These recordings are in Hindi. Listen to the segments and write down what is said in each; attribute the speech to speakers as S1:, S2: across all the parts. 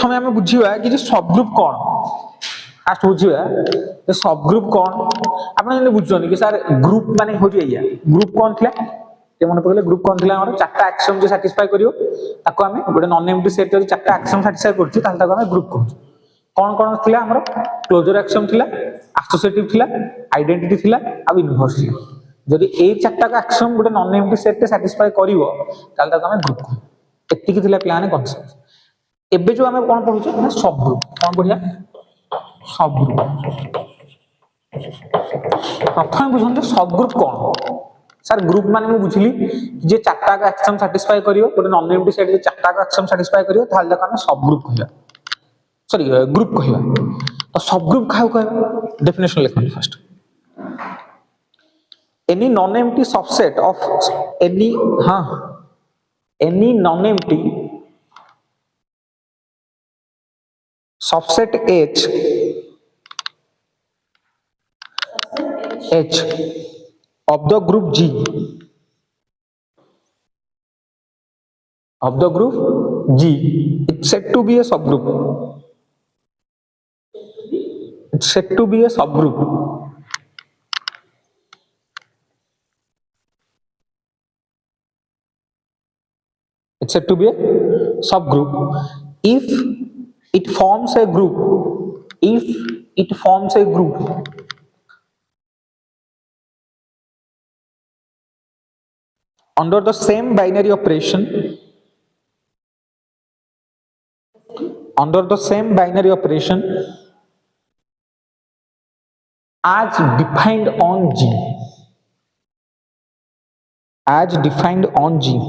S1: प्रथम आम बुझा कि सबग्रुप कौन फास्ट बुझा सबग्रुप कौन आप बुझुन कि सर ग्रुप माने हो ग्रुप कौन थी मन पकड़े ग्रुप कौन थी चार्टा एक्सियम जो साटिस्फाई करियो ताको आमे गोटे नॉन एम्प्टी सेट जो चार्टा एक्सियम साटिस्फाई करछि ताल ताको आमे ग्रुप कहू कौन कौन थिला हमर क्लोजर एक्सियम थिला एसोसिएटिव थिला आइडेंटिटी थिला आ इनवर्स थिला जदि ए चार्टा का एक्सियम गोटे नॉन एम्प्टी सेट साटिस्फाई करिवो ताल ताको आमे ग्रुप कहू एतिकी थिला प्लान कॉन्सेप्ट एबे जो आमे कोन पढुछे ना सब ग्रुप कोन पढिया सब ग्रुप प्रथम बुझंते सब ग्रुप कोन सर ग्रुप माने मु बुझली जे चार्टा का एक्सियम साटिस्फाई करियो गोटे नॉन एम्प्टी सेट जे चार्टा का एक्सियम साटिस्फाई करियो ताल ताको आमे सब ग्रुप कहया सॉरी ग्रुप कहया तो सब ग्रुप काउ कहया डेफिनेशन लिखन first any non empty subset of any any non empty subset H of the group G it's said to be a subgroup. It's said to be a subgroup. It's said to be a subgroup if it forms a group under the same binary operation as defined on G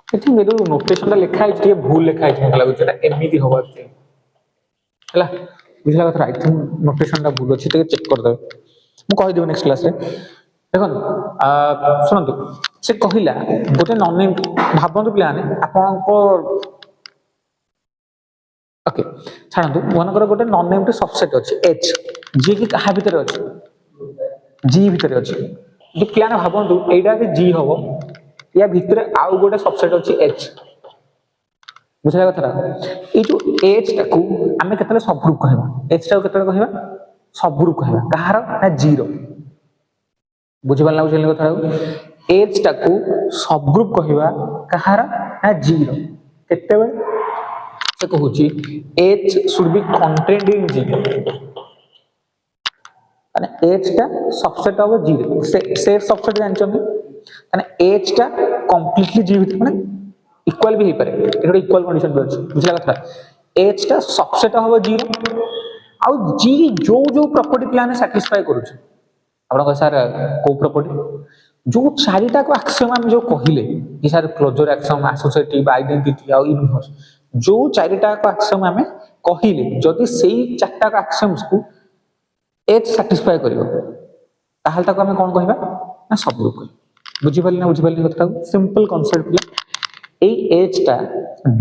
S1: I think ये नोटेशन टा लिखा है भूल लिखा है मतलब जेटा एमिति होबा चाहिए हला बुझला कथा आई थिंक नोटेशन टा भूल अछि त चेक कर देबे मु कहि देबो नेक्स्ट क्लास रे देखन सुनंतु से कहिला गोटे नॉन नेम भाबंतु प्लान आपन को ओके छाडंतु मनकर गोटे नॉन नेम सबसेट अछि H जी की कहा भीतर अछि G भीतर अछि जे प्लान भाबंतु एडा जे G होबो या भीतर आउ गोटे सबसेट अछि H बुझला कथा ए जो H टाकू आमे केतले सब ग्रुप कहबा H टाकू केतले कहबा सब ग्रुप कहबा कहार ना जीरो बुझबाला बुझले कथा H टाकू सब ग्रुप कहबा कहार ना जीरो केतेबे से कहूची H should be contained in G माने H टा सबसेट ऑफ जीरो से सबसेट जानछन माने H टा कंप्लीटली G भीतर माने इक्वल भी हे पारे एटा इक्वल कंडीशन पे अछि बुझला कथा H टा सबसेट होबो जीरो आ G जो जो प्रॉपर्टी प्लान सैटिस्फाई करूछ आपण कह सर को प्रॉपर्टी जो चारिटा को एक्सियम हम जो कहिले कि sir closure axiom associative identity आ इनवर्स जो चारिटा को एक्सियम हमें कहिले जदि सेही चारटा को एक्सियम्स को H सैटिस्फाई करियो ताहाल ताको हमें कोन कहबा ना सब ग्रुप कहबा बुझी पाली कथा सिंपल कांसेप्ट प्ले ए H टा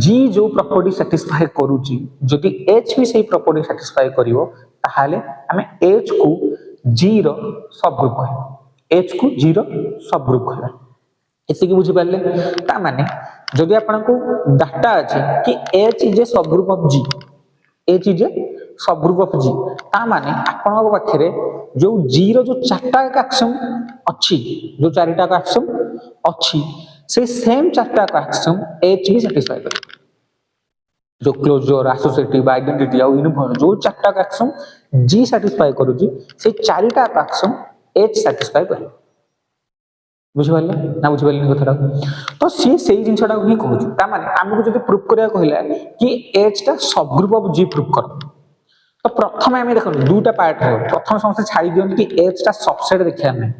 S1: G जो प्रॉपर्टी सैटिस्फाई करूची जदि H भी सही प्रॉपर्टी सैटिस्फाई करिवो ताहाले हमें H को G रो सब ग्रुप कहबा H को G रो सब ग्रुप कहबा एसे की बुझी पाले ता माने जदि आपन को डाटा अछि कि H इज ए सब group of G H is ए सब ग्रुप ऑफ G ता माने आपन को पाखरे जो G रो जो चारटा एक्सियम अछि जो चारिटा का एक्सियम अछि से सेम चारटा का एक्सियम H भी सैटिस्फाई करे जो क्लोजर एसोसिएटिव आइडेंटिटी आ इनवर्स जो चारटा का एक्सियम G सैटिस्फाई करूची से चारिटा का एक्सियम H सैटिस्फाई करे बुझिबाले ना बुझिबाले कथा तो सी सेही जिंसटा ही कहूची ता माने हमकु जदी प्रूफ करिया कहिला कि H टा सब ग्रुप ऑफ G प्रूफ कर तो प्रथम हमें देखो दुटा पार्ट है प्रथम समस्त छाड़ी दियन कि H टा सबसेट देखिया हमें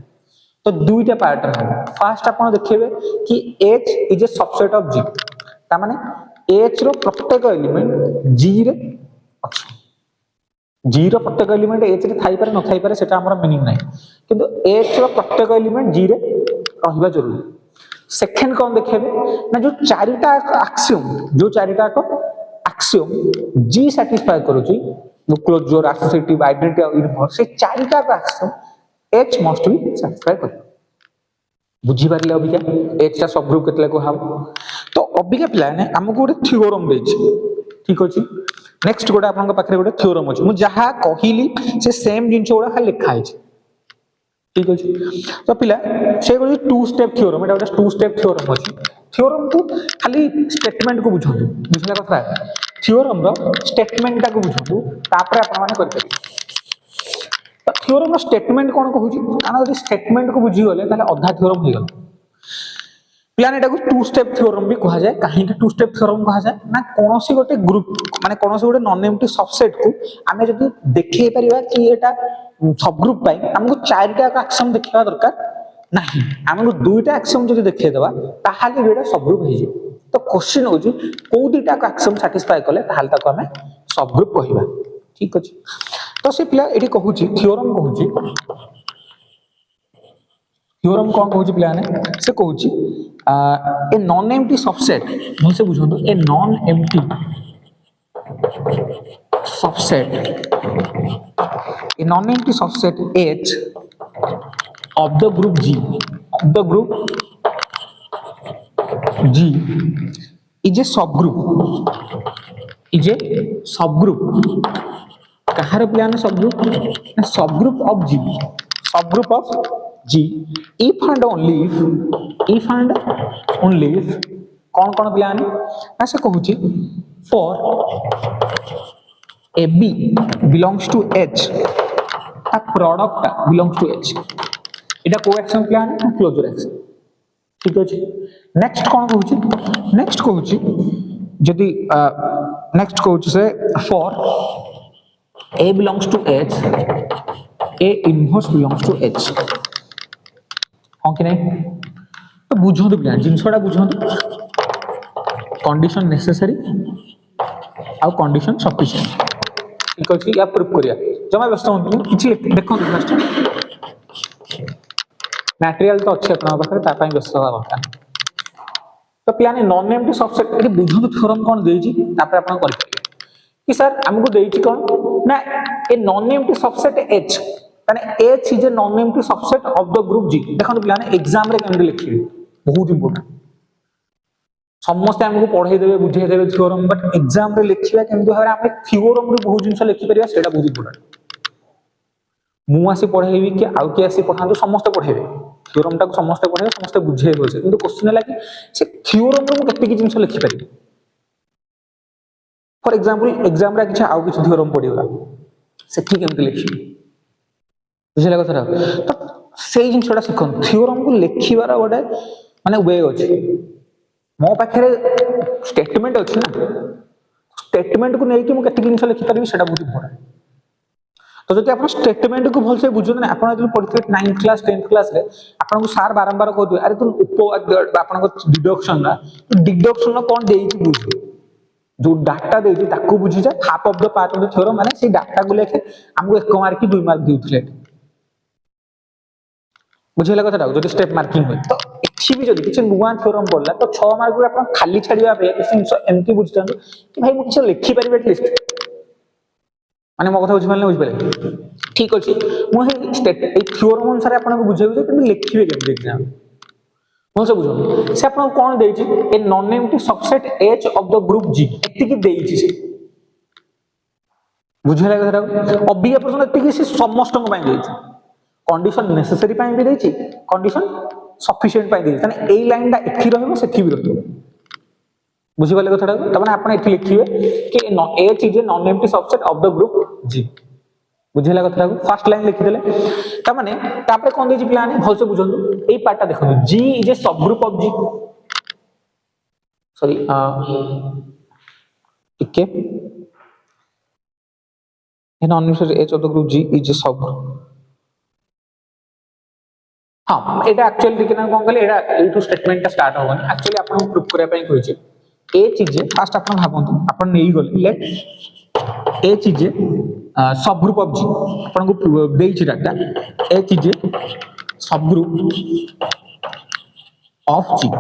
S1: तो दुईटा पार्ट है फर्स्ट आपण देखिबे कि H is a subset of G ता माने H रो प्रत्येक एलिमेंट G रे अछि G रो प्रत्येक एलिमेंट H रे थाई पारे न थाई पारे सेटा हमर मीनिंग नै किंतु H रो प्रत्येक एलिमेंट G रे रहबा जरूरी सेकंड कोन देखिबे ना जो चारिटा को एक्सियम G सैटिस्फाई करूची वो क्लोजर एसोसिएटिव आइडेंटिटी और इनवर्स से चारिटा का axiom H must be satisfy कर बुझी पारे अबिका एच टा सब ग्रुप केतले को हम तो अबिका पिला ने हमको गोटे थ्योरम देछि ठीक अछि नेक्स्ट गोटे आपन पाखरे गोटे थ्योरम अछि मु जहा कहिली से सेम जिंस गोडा खाली लिखा अछि ठीक अछि तो पिला से गोटे टू स्टेप थ्योरम एटा गोटे टू स्टेप थ्योरम अछि थ्योरम को खाली स्टेटमेंट को बुझंतु बुझला कथा थ्योरम रो स्टेटमेंट टा को बुझंतु तापर आपन माने करते थ्योरम स्टेटमेंट कौन कहूँ कारण यदि स्टेटमेंट को बुझी गले ताले अधा थ्योरम हो गला प्लान एटा को टू स्टेप थ्योरम भी कहा जाए काहे टू स्टेप थ्योरम कहा जाए ना कोनोसी गोटे ग्रुप माने कोनोसी गोटे नॉन एम्प्टी सबसेट को आमे जदि देखै परिबा कि एटा सब ग्रुप पाई हमको चारटा एक्शन देखिबा दरकार नाही हमको दुईटा एक्शन जदि देखै देबा ताहाले एटा सब ग्रुप हे जे तो क्वेश्चन हो जे को दुईटा एक्शन सैटिस्फाई कले ताहाले ताको हमें सब ग्रुप कहिबा ठीक अछि तो से पिला एठी कहूची थ्योरम कहूची थ्योरम कौन कहूची पिला ने से कहूची ए नॉन एम्प्टी सबसेट भल से बुझंतु a non empty subset a non empty subset H of the group G of the group G is a subgroup Kahar plan subgroup of G if and only if कौन कौन प्लान ऐसे कहूची for AB belongs to H a product belongs to H इटा को एक्शन प्लान क्लोजर एक्शन ठीक अछि नेक्स्ट कौन कहूची नेक्स्ट कहूची यदि नेक्स्ट कहूची से for A belongs to H, A inverse belongs to H. हाँ कि नहीं? तो बुझोंतु प्लान जिनसोडा बुझोंतु कंडीशन नेसेसरी आउ कंडीशन सफिशिएंट ठीक अछि या प्रूफ करिया जमा व्यस्त होंतु किछि देखो फर्स्ट मटेरियल तो अच्छे अपना पाखरे ता पई व्यस्त होगा दरकार तो प्लान नॉन एम्प्टी सबसेट एटी बुझोंतु थ्योरम कोन देछि तापर आपण करि कि सर हमको देछि कोन ना ए नॉन एम्प्टी सबसेट H माने H is a non empty subset of the group G देखो पिला ने एग्जाम रे केमते लिखिबे बहुत इंपोर्टेंट समस्त हमको पढाई देबे बुझाई देबे थ्योरम बट एग्जाम रे लिखिबा केमते होरा हम थ्योरम रे बहुत जिंस लिखि परिया सेटा बहुत इंपोर्टेंट मु आसी पढाईबी कि आउ के आसी पढांतु समस्त पढाइबे थ्योरम टा को समस्त पढाइबे समस्त बुझाइबे से किंतु क्वेश्चन लागी से थ्योरम रे मु केते कि जिंस लिखि परिबे फॉर एग्जांपल एग्जाम रे किछ आउ किछ थ्योरम पडिगला सेठी केमते लिखि बुझला कथा तो सेही जिंसटा सिखन थ्योरम को लिखिबार गोटे माने वे अछि मो पाखरे स्टेटमेंट अछि ना स्टेटमेंट को नै कि मु केते जिंस लिखि परबी सेटा बहुत इंपोर्टेंट तो जति आपण स्टेटमेंट को भल से बुझु ना आपण जति पढिथे 9th क्लास 10th क्लास रे आपण को सार बारंबार कहथु अरे तू उप आपण को डिडक्शन ना डिडक्शन कोन देई कि बुझु जो डाटा देती ताकू बुझी जा half of the part of the theorem माने से डाटा को लेके हमको 1 मार्क की 2 मार्क देउथले बुझेला कथा जदी स्टेप मार्किंग होय तो एछि भी जदी किछ नुवा थ्योरम पडला तो 6 मार्क रे अपन खाली छाडिया पे किछ एमटी बुझतन कि भाई मु किछ लिखि परिबे एटलीस्ट माने मो कथा बुझ पाले ठीक अछि मु हे स्टेप ए थ्योरम अनुसार अपन को बुझेबे कि लिखिबे केम एग्जाम मो से बुझो से अपन कोन देछि a non empty subset H of the group G एति कि देछि से बुझला कथा अबिया प्रश्न एति कि से समस्त को पाई देछि कंडीशन नेसेसरी पाई भी देछि कंडीशन सफिशिएंट पाई देछि तने ए लाइन ता एथि रहबो सेथि भी रहबो बुझि पाले कथा तबने आपण एथि लिखिबे कि H is a non empty subset of the group G बुझला कथा फर्स्ट लाइन लिखि देले त माने तापर कोन देछि प्लान भल से बुझंतु एई पार्टटा देखो G इज ए सब ग्रुप ऑफ G सॉरी ठीक है ए non empty H of the group G is a सब हां एटा एक्चुअली देखना कोन कहले एटा एटू स्टेटमेंट स्टार्ट होगन एक्चुअली आपण प्रूफ करे पई कहि छै H इज ए फर्स्ट आपण भाबंतु आपण नेई गले लेट H इज ए सब ग्रुप ऑफ G अपन को देई छी डाटा H इज ए सब ग्रुप ऑफ G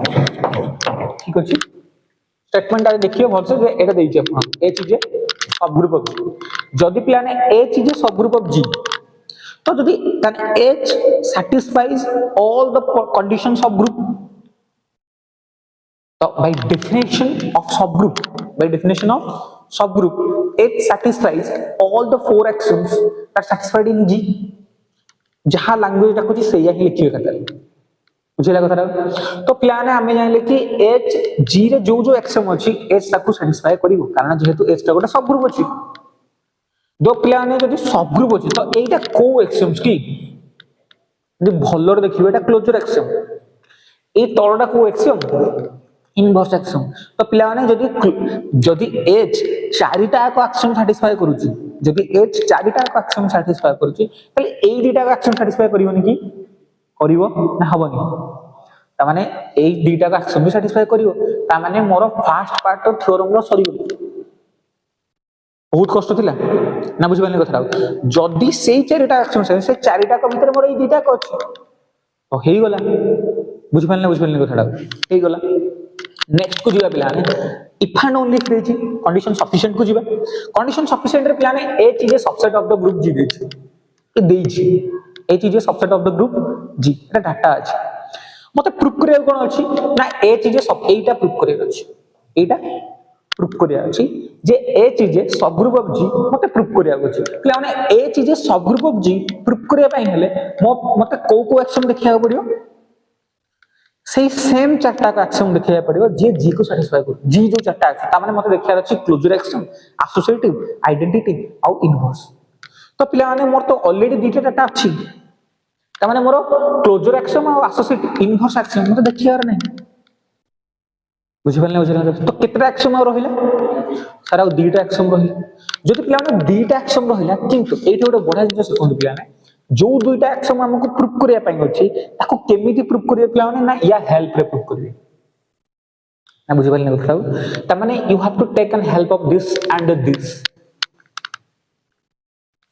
S1: ठीक अछि स्टेटमेंट आ देखियो भल से एटा देई छी अपन H इज ए सब ग्रुप ऑफ G जदी प्लान H इज ए सब ग्रुप ऑफ G तो जदि H satisfies all the conditions of group, so by definition of subgroup, H satisfies all the 4 axioms that satisfied in G. जहां लैंग्वेज रखुची सैया ही लिखिए खातारे बुझिला कथा। तो प्लान है आमे जानले कि H G रे जो जो एक्सियम अछि H ताकू सैटिस्फाई करिवो, कारण जेहेतु H टा गोटा सब ग्रुप अछि। दो प्लान है जदि सब ग्रुप अछि तो एटा को एक्सियम्स की जदि भल्लर देखिबे एटा क्लोजर एक्सियम, ए तळडा को एक्सियम इनवर्स एक्सियम। तो प्लान जदि H चारिटा को एक्सियम सैटिस्फाई करूची, जदि H चारिटा को एक्सियम सैटिस्फाई करूची तले ए दुटा को एक्सियम सैटिस्फाई करिवोनी की करिवो ना हबनी। ता माने ए दुटा को एक्सियम भी सैटिस्फाई करिवो, ता माने more first part of theorem रो सरी गलो। बहुत कष्ट थिला ना बुझि पाले कथा। जदि सेई चारिटा एक्सियम से चारिटा को भीतर मोर ए दुटा को अछि तो हेई गला। बुझि पाले कथा हेई गला। नेक्स्ट को जीवा प्लान if and only free condition sufficient को जीवा। कंडीशन सफिशिएंट रे प्लान H is a subset of the group G देछि, ए देछि H is a subset of the group G, एटा डाटा अछि। मते प्रूफ करिया कोन अछि ना H इज ए सब, एटा प्रूफ करिया अछि, एटा प्रूफ करिया अछि जे H इज ए सब ग्रुप ऑफ G। मते प्रूफ करिया अछि प्लान H इज ए सब ग्रुप ऑफ G। प्रूफ करिया पई हेले मते को एक्शन देखिया पड़ियो, सेही सेम चारटा का एक्शन देखिया पड़ियो जे G को सैटिस्फाई कर। G जो चारटा अछि ता माने मते देखिया अछि क्लोजर एक्शन, एसोसिएटिव, आइडेंटिटी आ इनवर्स। तो पिला माने मोर तो ऑलरेडी दुटा डाटा अछि, ता माने मोर क्लोजर एक्शन आ एसोसिएटिव इनवर्स एक्शन मते देखियार नै। बुझि पाले तो केतरा एक्शन रहिला सर आ दुटा एक्शन रहिला। जदि पिला माने दुटा एक्शन रहिला किंतु एठी गोटे बढा जिनिस सिखंतु पिला ने जो दुटा एक्शन हमको प्रूफ करिया पई अछि ताको केमिति प्रूफ करिया पिला माने ना या हेल्प रे प्रूफ करिवे ना। बुझि पाले कथा ता माने you have to take an help of this and this.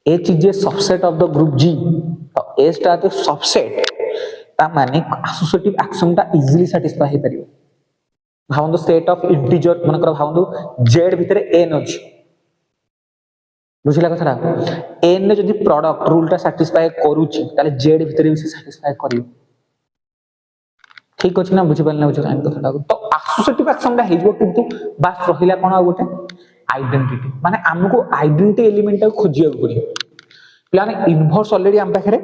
S1: H is a subset of the group G, तो H टा तो सबसेट ता माने एसोसिएटिव एक्शन टा इजीली सैटिस्फाई हे परियो। भावंदो सेट ऑफ इंटीजर मनकर भावंदो Z भितरे n अछि, बुझिला कथा। n ने जदि प्रोडक्ट रूल टा सैटिस्फाई करूची ताले Z भितरे भी से सैटिस्फाई करियो। ठीक अछि ना बुझि पाले कथा। तो एसोसिएटिव एक्शन टा हेजो किंतु बास रहिला कोन आ गोटे आइडेंटिटी, माने हमको आइडेंटिटी एलिमेंट टा खोजिया पड़ियो। प्लान इनवर्स ऑलरेडी हम पाखरे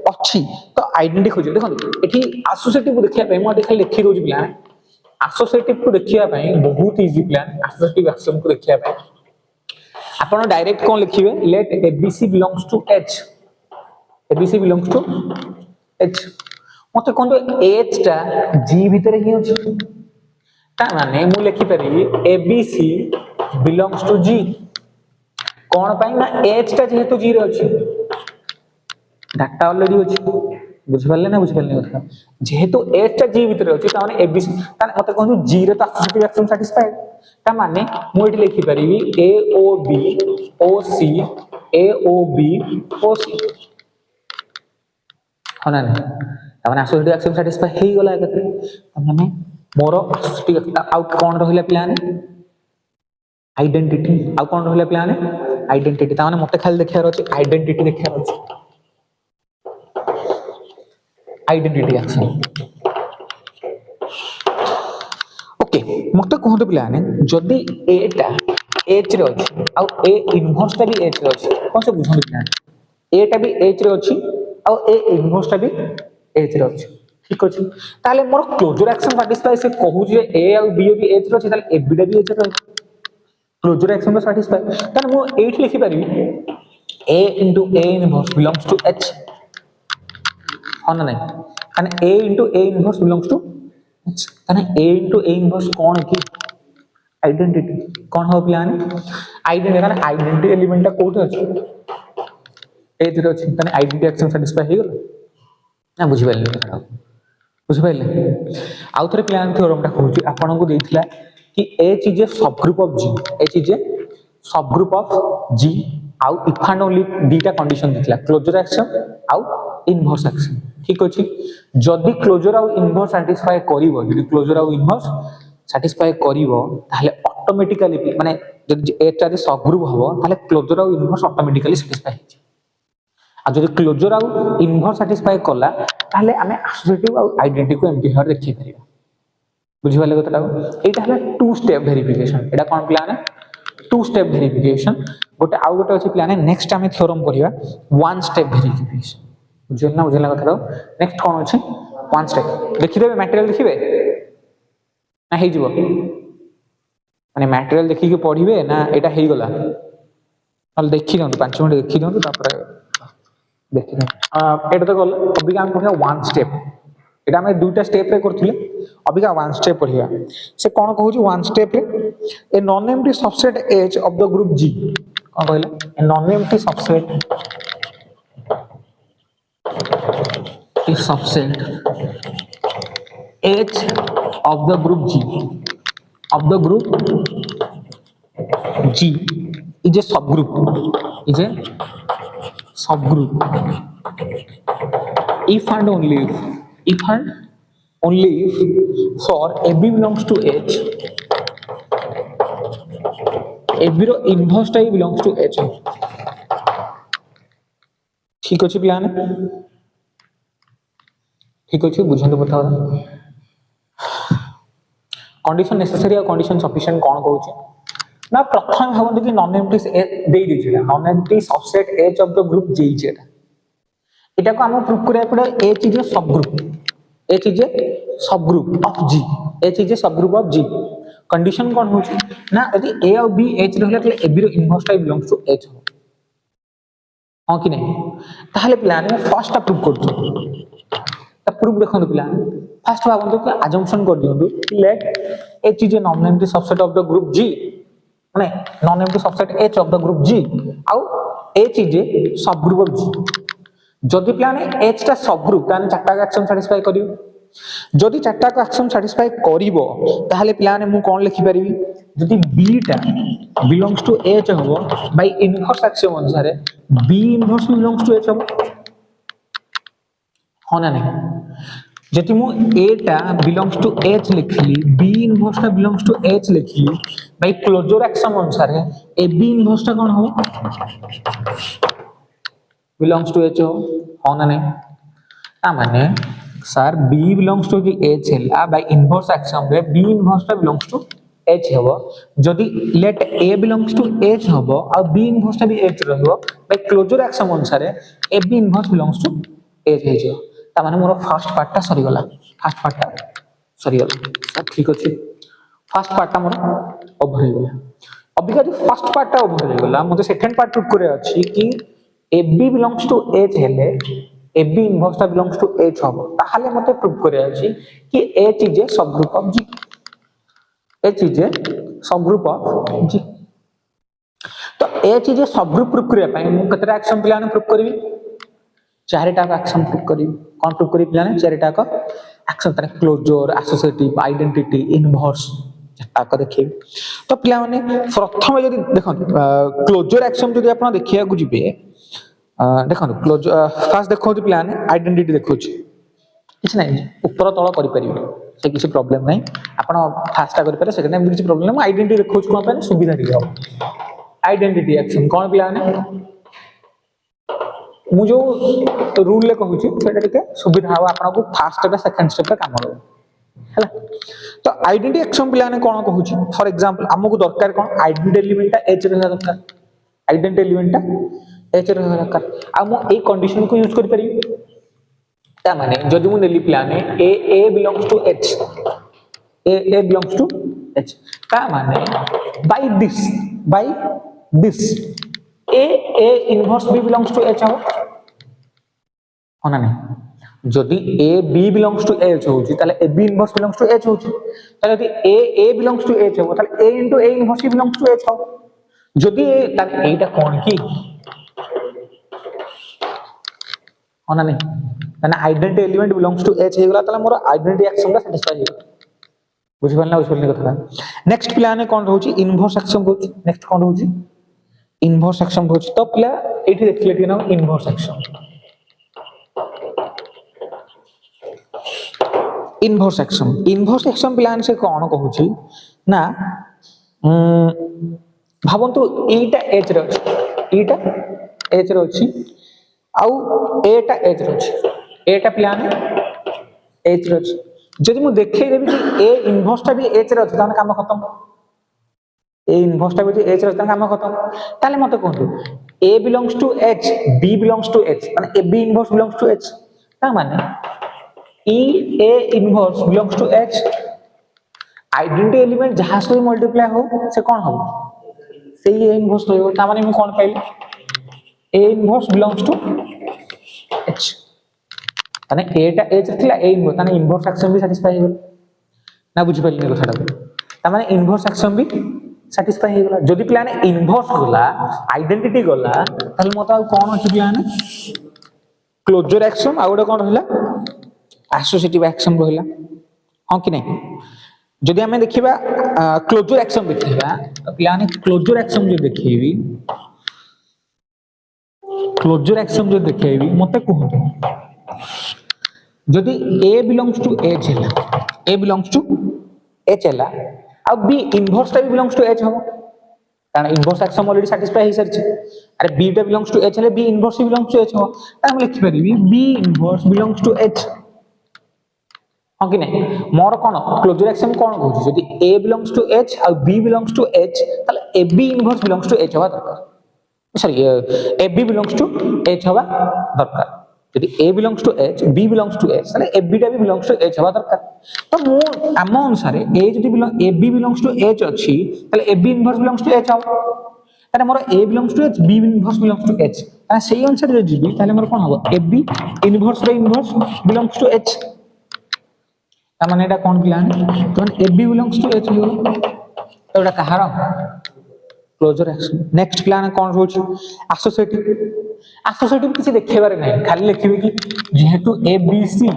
S1: अछि तो आइडेंटिटी खोजियो। देखो एठी एसोसिएटिव को देखिया पई म देखा लिखि रोज प्लान एसोसिएटिव को देखिया पई बहुत इजी प्लान। एसोसिएटिव एक्शन को देखिया पई आपण डायरेक्ट कोन लिखिबे let ABC belongs to H, ABC belongs to H। मते कोन तो H टा G भितरे ही अछि, ता माने मु लिखि परिबी ABC बिलोंग्स टू G। कोन पई ना H टा जेहेतु G रे अछि डाटा ऑलरेडी अछि। बुझि पाले ना कथा। जेहेतु H टा G भितरे अछि ता माने ABC ता मते कोन G रे ता एसोसिएटिव एक्शन सैटिस्फाइड, ता माने मु एठी लिखि परिबी AOB OC AOB OC होना नै। ता माने एसोसिएटिव एक्शन सैटिस्फाई हेई गला एकते। ता माने मोर एसोसिएटिव आउट कोन रहिला प्लान आइडेंटिटी, आ कोन रहिला प्लान आइडेंटिटी। ता माने मते खाली देखियार अछि आइडेंटिटी देखियार अछि, आइडेंटिटी एक्शन। ओके मते कहंतु प्लान जदि ए टा H रे अछि आ A इनवर्स टा भी H रे अछि कोन से बुझंतु प्लान A टा भी H रे अछि आ A इनवर्स टा भी H रे अछि। ठीक अछि ताले मोर क्लोजर एक्शन सैटिस्फाई से कहू जे A आ B भी H रे अछि ताले AB टा भी H रे अछि। क्लोजर एक्शन को सैटिस्फाई ताले मु एठी लिखि परिबी A into A inverse belongs to H होना नै, and A into A inverse belongs to H। ताने A into A inverse कोन की आइडेंटिटी कोन हो प्लान आइडेंटिटी, माने आइडेंटिटी एलिमेंट टा कोठे अछि H रे अछि। ताने आइडेंटिटी एक्शन सैटिस्फाई हे गेल ना। बुझि पाइले कथा, बुझि पाइले। आउ थरे प्लान थ्योरम टा कहूची आपन को देथिला कि H इज ए सब group of G, H is ए सब ग्रुप ऑफ G आउ इफ एंड ओनली दुटा कंडीशन दिखला क्लोजर एक्शन आउ इनवर्स एक्शन। ठीक अछि जदि क्लोजर आउ इनवर्स सैटिस्फाई करिवो, जदि क्लोजर आउ इनवर्स सैटिस्फाई करिवो ताले ऑटोमेटिकली माने जदि H टा सब ग्रुप हबो ताले क्लोजर आउ इनवर्स ऑटोमेटिकली सैटिस्फाई हे। आ जदि क्लोजर आ इनवर्स सैटिस्फाई कला ताहले आमे एसोसिएटिव आ आइडेंटिटी को एमटी भाव देखि परिबा बुझि पाले कतटा एटा हला टू स्टेप वेरिफिकेशन एटा कोन प्लान है टू स्टेप वेरिफिकेशन गोटे आउ गोटे अछि प्लान है नेक्स्ट आमे थ्योरम पढिबा वन स्टेप वेरिफिकेशन बुझिला कतटा नेक्स्ट कोन अछि वन स्टेप देखि देबे मटेरियल देखिबे ना हे जिवो माने मटेरियल देखि के पढिबे ना एटा हे गला हल देखि दंतु 5 मिनिट देखि दंतु तापर देखि एटा तो गल अभी हम पढिया वन स्टेप एटा हम दुटा स्टेप रे करथिले अभी का वन स्टेप पढिया से कोन कहू छी वन स्टेप रे ए non empty subset H of the group G कोन कहला ए non empty subset is subset H of the group G G is a subgroup if and only if for AB belongs to H AB रो inverse type belongs to H ठीक अछि प्लान ठीक अछि बुझंतु बता कंडीशन नेसेसरी और कंडीशन सफिशिएंट कोन कहू छी ना प्रथम भाबंतु कि नॉन एम्प्टी देई दै छिला non empty subset H of the group G जेटा एटा को हम प्रूफ करिया पड़े H is a subgroup of G H is a subgroup of G condition कोन हो छी ना यदि A और B H रहले त AB रो inverse type belongs to H हो हां कि नहीं ताहले प्लान में फर्स्ट प्रूफ करछु त प्रूफ देखंतु प्लान फर्स्ट भाबंतु कि अजम्पशन कर दियंतु let H is a non empty subset of the group G माने non empty subset H of the group G आउ H is a subgroup of G जदि प्लान H टा सबग्रुप ताने चारटा एक्शन सैटिस्फाई करियो जदि चारटा एक्शन सैटिस्फाई करिवो ताहले प्लान मु कोन लिखि परिबी जदि B टा बिलोंग्स टू H होबो बाय इनवर्स एक्शन अनुसार B inverse belongs to H होबो होना नहीं जति मु A टा बिलोंग्स टू H लिखली B इनवर्स टा बिलोंग्स टू H लिखली बाय क्लोजर एक्शन अनुसार AB इनवर्स टा कोन हो बिलोंग्स टू H होना नहीं ता माने sir B belongs to H हैला बाय इनवर्स एक्शन रे B इनवर्स टा बिलोंग्स टू H हबो जदी let A belongs to H हबो आ B इनवर्स टा भी H रहबो बाय क्लोजर एक्शन अनुसार AB inverse belongs to H हे जो ता माने मोर फर्स्ट पार्ट टा सरी गला सर ठीक अछि फर्स्ट पार्ट टा मोर ओवर हे गला अभी का जो फर्स्ट पार्ट टा ओवर हे गला मुझे सेकंड पार्ट प्रूफ करे अछि कि AB बिलोंग्स टू H हेले AB इनवर्स टा बिलोंग्स टू H हबो ताहाले मते प्रूफ करे अछि कि H is a subgroup of G H is a subgroup of G तो H is a subgroup proof करे पय मु कतरा एक्शन प्लान प्रूफ करबी चारटा का एक्शन प्रूफ करी कोन प्रूफ करी प्लान चारटा का एक्शन तने क्लोजर एसोसिएटिव आइडेंटिटी इनवर्स चारटा का देखिए तो प्लान माने प्रथम यदि देखो क्लोजर एक्शन यदि आपण देखिया गु जिबे देखो क्लोजर फर्स्ट देखो प्लान आइडेंटिटी देखो किछ नहीं ऊपर तळ करि परिबे से किछ प्रॉब्लम नहीं आपण फास्ट करि पारे सेकंड टाइम किछ प्रॉब्लम नहीं आइडेंटिटी देखो कोन पे सुविधा दियो आइडेंटिटी एक्शन कोन प्लान मु जो रूल ले कहू छी सेटा टिके सुविधा हो आपन को फर्स्ट स्टेप सेकंड स्टेप पे काम हो हैला तो आइडेंटिटी एक्शन प्लान कोन कहू छी फॉर एग्जांपल हमको दरकार कोन आइडेंटिटी एलिमेंट ता H रहला दरकार आइडेंटिटी एलिमेंट ता H रहला दरकार आ मु ए कंडीशन को यूज कर परी ता माने जदि मु नेली प्लान A belongs to H A belongs to H ता माने by this A inverse B belongs to H हो होना नहीं जदि A B belongs to H होची ताले A B inverse belongs to H होची ताले यदि A बिलोंग्स टू H हो ताले A into A inverse belongs to H हो जदि ताले एटा कोन की होना नहीं ताने identity element belongs to H हे गला ताले मोर आइडेंटिटी एक्शन का सैटिस्फाई हो बुझि पालना कथा नेक्स्ट प्लान है कोन रहउची इनवर्स एक्शन होची नेक्स्ट कोन रहउची इनवर्स एक्शन होची तो प्ला एठी देखले कि ना इनवर्स एक्शन प्लान से कोन कहूची ना भाबंतु एटा H रे अछि आउ एटा एच रच एटा प्लान एच रच जदि मु देखै देबी कि ए इनवर्स टा भी एच रच ताने काम खत्म ए इनवर्स टा भी एच रच ताने काम खत्म ताले मते कहतु A belongs to H B belongs to H माने A B inverse belongs to H ता माने E A inverse belongs to H identity element जहां से मल्टीप्लाई हो से कौन हो से ए इनवर्स रहइबो ता माने मु कोन पाइले A inverse belongs to H ताने एटा एच थिला ए इनवर्स ताने इनवर्स एक्शन भी सैटिस्फाई हो ना बुझि पाइले कथाटा ता माने इनवर्स एक्शन भी सैटिस्फाई हो गला जदि प्लान इनवर्स होला आइडेंटिटी गला ताले मत आ कोन अछि प्लान क्लोजर एक्शन आ गोटे कोन रहला एसोसिएटिव एक्शन रहला हां कि नहीं जदि हमें देखिबा क्लोजर एक्शन देखिबा प्लान क्लोजर एक्शन जो देखिबी क्लोजर एक्शन जो देखिबी मते कहू जदि ए बिलोंग्स टू एच हैला ए बिलोंग्स टू एच हैला अब बी इनवर्स टा भी बिलोंग्स टू एच हो कारण इनवर्स एक्शन ऑलरेडी सैटिस्फाई हो सरछि अरे बी टा बिलोंग्स टू एच हैले B inverse belongs to H हो त हम लिखि परिबी B inverse belongs to H हां कि नहीं मोर कोन क्लोजर एक्शन कोन कहू जदि ए बिलोंग्स टू एच और बी बिलोंग्स टू एच ताले A B inverse belongs to H होबा दरकार sorry A B belongs to H होबा दरकार यदि A belongs to H B belongs to H ताले ए बी टा भी बिलोंग्स टू एच होबा दरकार तो मो आम अनुसार ए जदि A B belongs to H अछि ताले A B inverse belongs to H हो ताले मोर A belongs to H B inverse belongs to H ताले सेही अनुसार जे जिबी ताले मोर कोन होबो ए बी इनवर्स रे इनवर्स बिलोंग्स टू एच ता माने एटा कोन प्लान तो A B belongs to H हो तो एटा कहार क्लोजर एक्शन नेक्स्ट प्लान कोन होछि एसोसिएटिव किसी देखेबारे नहीं खाली लिखिबे कि जेहेतु A B C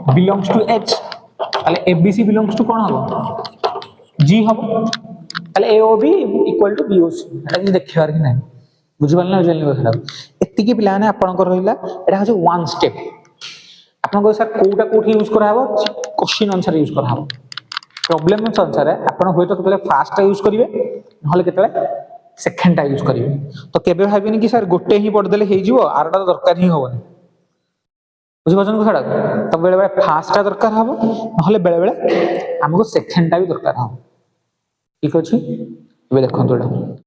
S1: belongs to H ताले A B C belongs to कोन हबो जी हबो ताले A O B equal to B O C एटा किसी देखेबारे कि नहीं बुझि पालना कथा एति की प्लान आपन को रहिला एटा होछि वन स्टेप आपन को सर कोटा कोठी यूज करा हबो क्वेश्चन आंसर यूज करा हबो प्रॉब्लम अनुसार आपन होय तो केतले फास्ट यूज करिवे नहले केतले सेकंड टा यूज करिवे तो केबे भाबिनी कि सर गोटे ही पढ़ देले हे जिवो आरटा दरकार ही होबनी बुझि पछन को छडा तब बेले बेले फास्ट टा दरकार हबो नहले बेले बेले हमको सेकंड टा भी दरकार हबो ठीक अछि एबे देखंतो एटा